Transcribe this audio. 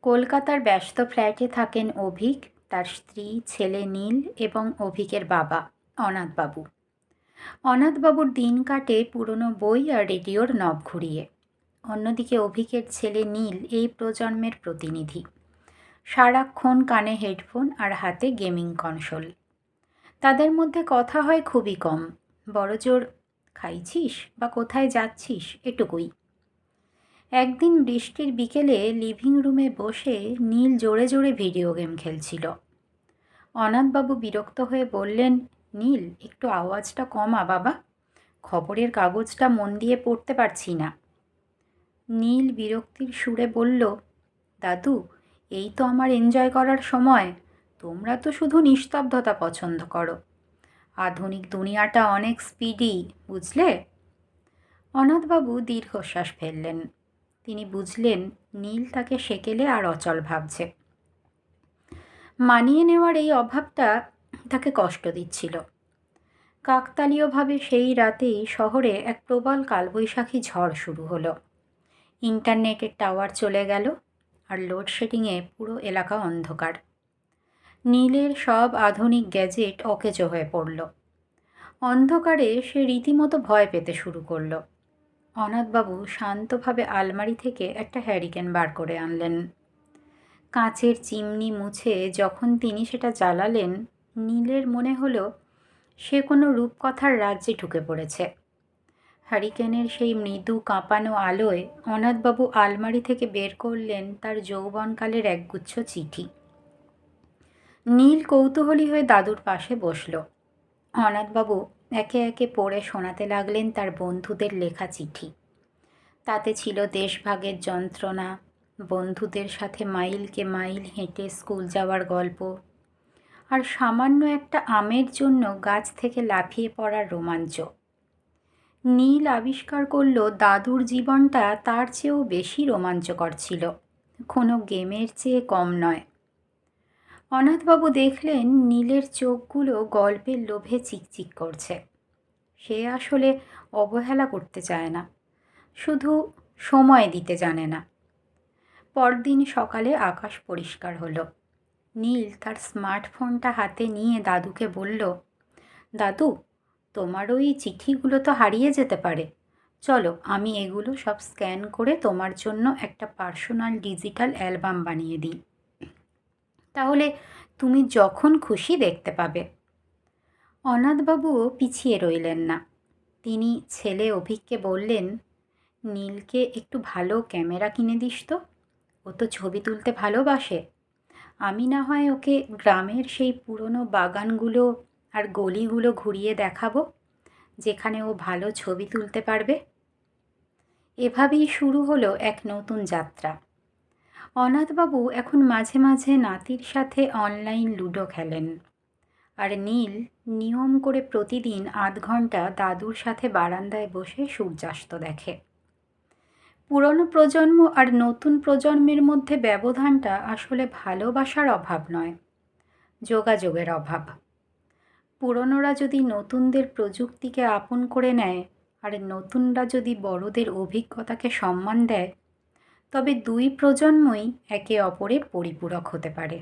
কলকাতার ব্যস্ত ফ্ল্যাটে থাকেন অভীক, তার স্ত্রী, ছেলে নীল এবং অভীকের বাবা অনাথবাবু। অনাথবাবুর দিন কাটে পুরনো বই আর রেডিওর নব ঘুরিয়ে। অন্যদিকে অভীকের ছেলে নীল এই প্রজন্মের প্রতিনিধি। সারাক্ষণ কানে হেডফোন আর হাতে গেমিং কনসোল। তাদের মধ্যে কথা হয় খুবই কম, বড়জোর খাইছিস বা কোথায় যাচ্ছিস এটুকুই। একদিন বৃষ্টির বিকেলে লিভিং রুমে বসে নীল জোরে জোরে ভিডিও গেম খেলছিল। অনাথবাবু বিরক্ত হয়ে বললেন, নীল, একটু আওয়াজটা কমা বাবা, খবরের কাগজটা মন দিয়ে পড়তে পারছি না। নীল বিরক্তির সুরে বলল, দাদু, এই তো আমার এনজয় করার সময়, তোমরা তো শুধু নিস্তব্ধতা পছন্দ করো। আধুনিক দুনিয়াটা অনেক স্পিডি, বুঝলে? অনাথবাবু দীর্ঘশ্বাস ফেললেন। তিনি বুঝলেন নীল তাকে সেকেলে আর অচল ভাবছে। মানিয়ে নেওয়ার এই অভাবটা তাকে কষ্ট দিচ্ছিল। কাকতালীয়ভাবে সেই রাতেই শহরে এক প্রবল কালবৈশাখী ঝড় শুরু হলো। ইন্টারনেটের টাওয়ার চলে গেল আর লোডশেডিংয়ে পুরো এলাকা অন্ধকার। নীলের সব আধুনিক গ্যাজেট অকেজো হয়ে পড়ল। অন্ধকারে সে রীতিমতো ভয় পেতে শুরু করলো। অনাথবাবু শান্তভাবে আলমারি থেকে একটা হ্যারিকেন বার করে আনলেন। কাঁচের চিমনি মুছে যখন তিনি সেটা জ্বালালেন, নীলের মনে হলো সে কোনো রূপকথার রাজ্যে ঢুকে পড়েছে। হ্যারিকেনের সেই মৃদু কাঁপানো আলোয় অনাথবাবু আলমারি থেকে বের করলেন তার যৌবনকালের একগুচ্ছ চিঠি। নীল কৌতূহলী হয়ে দাদুর পাশে বসল। অনাথবাবু একে একে পড়ে শোনাতে লাগলেন তার বন্ধুদের লেখা চিঠি। তাতে ছিল দেশভাগের যন্ত্রণা, বন্ধুদের সাথে মাইলকে মাইল হেঁটে স্কুল যাওয়ার গল্প, আর সামান্য একটা আমের জন্য গাছ থেকে লাফিয়ে পড়ার রোমাঞ্চ। নীল আবিষ্কার করল দাদুর জীবনটা তার চেয়েও বেশি রোমাঞ্চকর ছিল, কোনো গেমের চেয়ে কম নয়। অনাথবাবু দেখলেন নীলের চোখগুলো গল্পের লোভে চিকচিক করছে। সে আসলে অবহেলা করতে চায় না, শুধু সময় দিতে জানে না। পরদিন সকালে আকাশ পরিষ্কার হলো। নীল তার স্মার্টফোনটা হাতে নিয়ে দাদুকে বলল, দাদু, তোমার ওই চিঠিগুলো তো হারিয়ে যেতে পারে, চলো আমি এগুলো সব স্ক্যান করে তোমার জন্য একটা পার্সোনাল ডিজিটাল অ্যালবাম বানিয়ে দিই, তাহলে তুমি যখন খুশি দেখতে পাবে। অনাথবাবুও পিছিয়ে রইলেন না। তিনি ছেলে অভীককে বললেন, নীলকে একটু ভালো ক্যামেরা কিনে দিস তো, ও তো ছবি তুলতে ভালোবাসে। আমি না হয় ওকে গ্রামের সেই পুরনো বাগানগুলো আর গলিগুলো ঘুরিয়ে দেখাবো, যেখানে ও ভালো ছবি তুলতে পারবে। এভাবেই শুরু হলো এক নতুন যাত্রা। অনাথবাবু এখন মাঝে মাঝে নাতির সাথে অনলাইন লুডো খেলেন, আর নীল নিয়ম করে প্রতিদিন আধ ঘন্টা দাদুর সাথে বারান্দায় বসে সূর্যাস্ত দেখে। পুরনো প্রজন্ম আর নতুন প্রজন্মের মধ্যে ব্যবধানটা আসলে ভালোবাসার অভাব নয়, যোগাযোগের অভাব। পুরনোরা যদি নতুনদের প্রযুক্তিকে আপন করে নেয় আর নতুনরা যদি বড়দের অভিজ্ঞতাকে সম্মান দেয়, তবে দুই প্রজন্মই একে অপরের পরিপূরক হতে পারে।